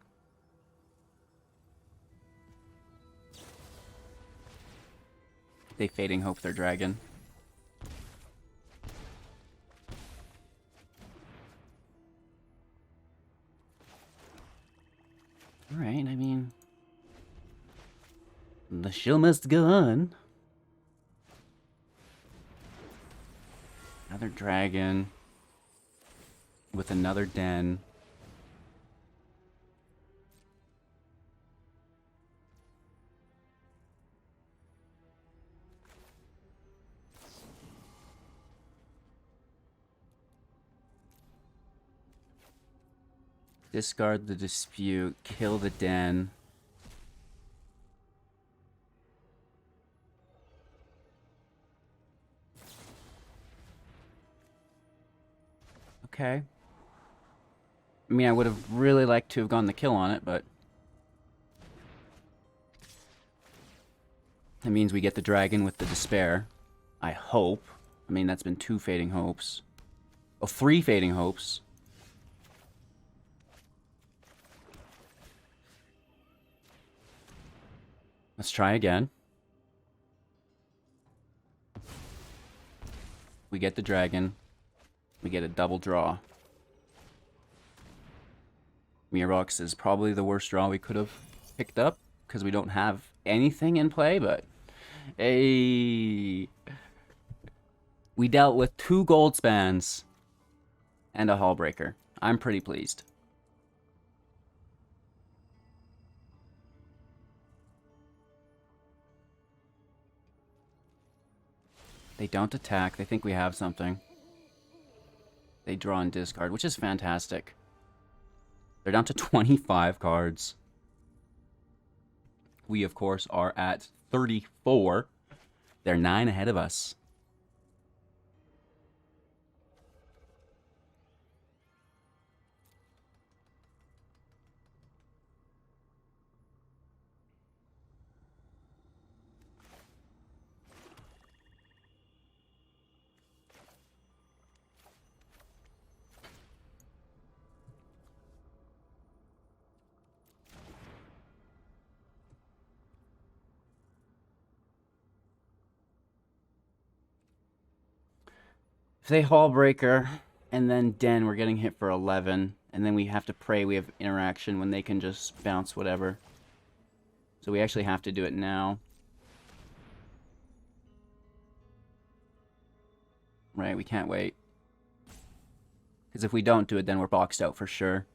They Fading Hope their dragon. Alright, I mean... the show must go on. Another dragon with another den. Discard the dispute, kill the den. Okay. I mean, I would have really liked to have gone the kill on it, but... that means we get the dragon with the despair. I hope. I mean, that's been 2 Fading Hopes. Oh, 3 Fading Hopes. Let's try again. We get the dragon. We get a double draw. Mirbox is probably the worst draw we could have picked up because we don't have anything in play, but... hey, We dealt with 2 gold spans and a Hullbreaker. I'm pretty pleased. They don't attack. They think we have something. They draw and discard, which is fantastic. They're down to 25 cards. We, of course, are at 34. They're 9 ahead of us. If they Hullbreaker, and then Den, we're getting hit for 11, and then we have to pray we have interaction when they can just bounce whatever. So we actually have to do it now. Right, we can't wait. Because if we don't do it, then we're boxed out for sure.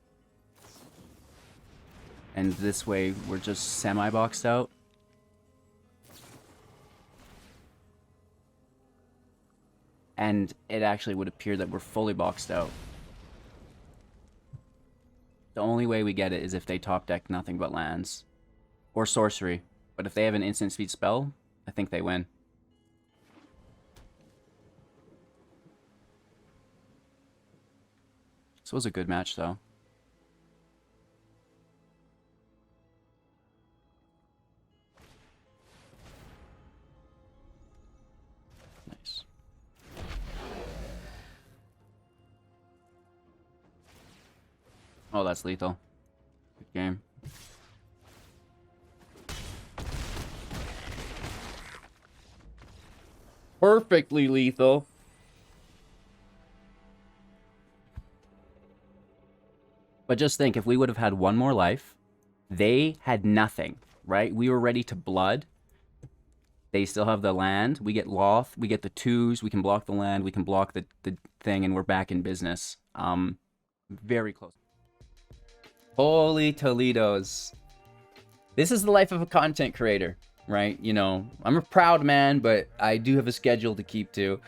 And this way, we're just semi-boxed out. And it actually would appear that we're fully boxed out. The only way we get it is if they top deck nothing but lands. Or sorcery. But if they have an instant speed spell, I think they win. This was a good match, though. Nice. Oh, that's lethal. Good game. Perfectly lethal. But just think, if we would have had one more life, they had nothing, right? We were ready to blood. They still have the land. We get Loth. We get the 2s. We can block the land. We can block the thing, and we're back in business. Very close. Holy Toledos. This is the life of a content creator, right? You know, I'm a proud man, but I do have a schedule to keep to.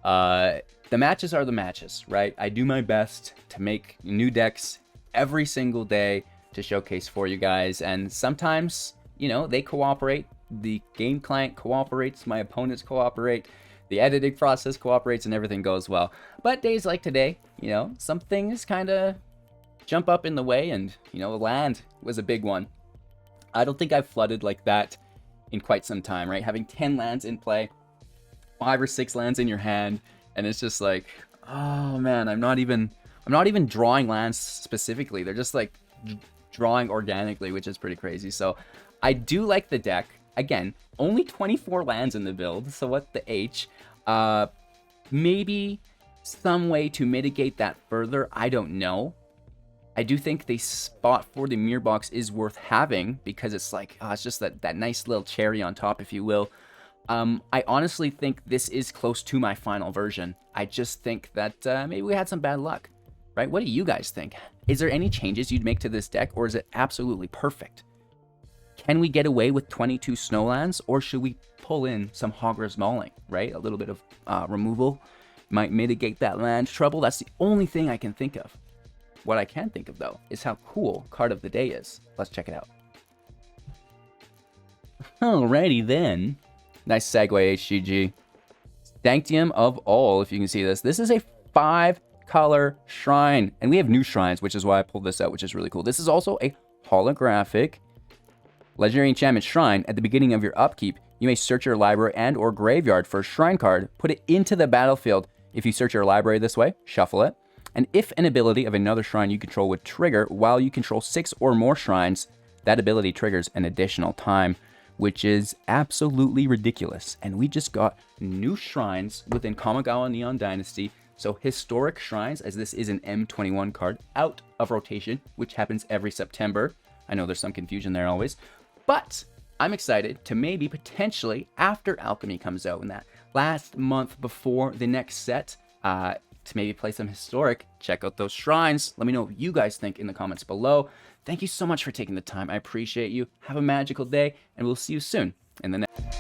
The matches are the matches, right? I do my best to make new decks every single day to showcase for you guys. And sometimes, you know, they cooperate. The game client cooperates. My opponents cooperate. The editing process cooperates, and everything goes well. But days like today, you know, some things kind of jump up in the way, and, you know, land was a big one. I don't think I've flooded like that in quite some time, right? Having 10 lands in play, 5 or 6 lands in your hand, and it's just like, oh man, I'm not even drawing lands specifically. They're just like drawing organically, which is pretty crazy. So I do like the deck. Again, only 24 lands in the build, so what the H? Maybe some way to mitigate that further, I don't know. I do think the spot for the mirror box is worth having, because it's like, it's just that nice little cherry on top, if you will. I honestly think this is close to my final version. I just think that maybe we had some bad luck, right? What do you guys think? Is there any changes you'd make to this deck, or is it absolutely perfect? Can we get away with 22 Snowlands, or should we pull in some Hogger's Mauling, right? A little bit of removal might mitigate that land trouble. That's the only thing I can think of. What I can think of, though, is how cool Card of the Day is. Let's check it out. Alrighty then. Nice segue, HGG. Sanctium of All, if you can see this. This is a 5-color shrine. And we have new shrines, which is why I pulled this out, which is really cool. This is also a holographic legendary enchantment shrine. At the beginning of your upkeep, you may search your library and or graveyard for a shrine card. Put it into the battlefield. If you search your library this way, shuffle it. And if an ability of another shrine you control would trigger while you control 6 or more shrines, that ability triggers an additional time, which is absolutely ridiculous. And we just got new shrines within Kamigawa Neon Dynasty. So historic shrines, as this is an M21 card out of rotation, which happens every September. I know there's some confusion there always. But I'm excited to maybe potentially, after Alchemy comes out and that last month before the next set to maybe play some historic. Check out those shrines. Let me know what you guys think in the comments below. Thank you so much for taking the time. I appreciate you. Have a magical day, and we'll see you soon in the next.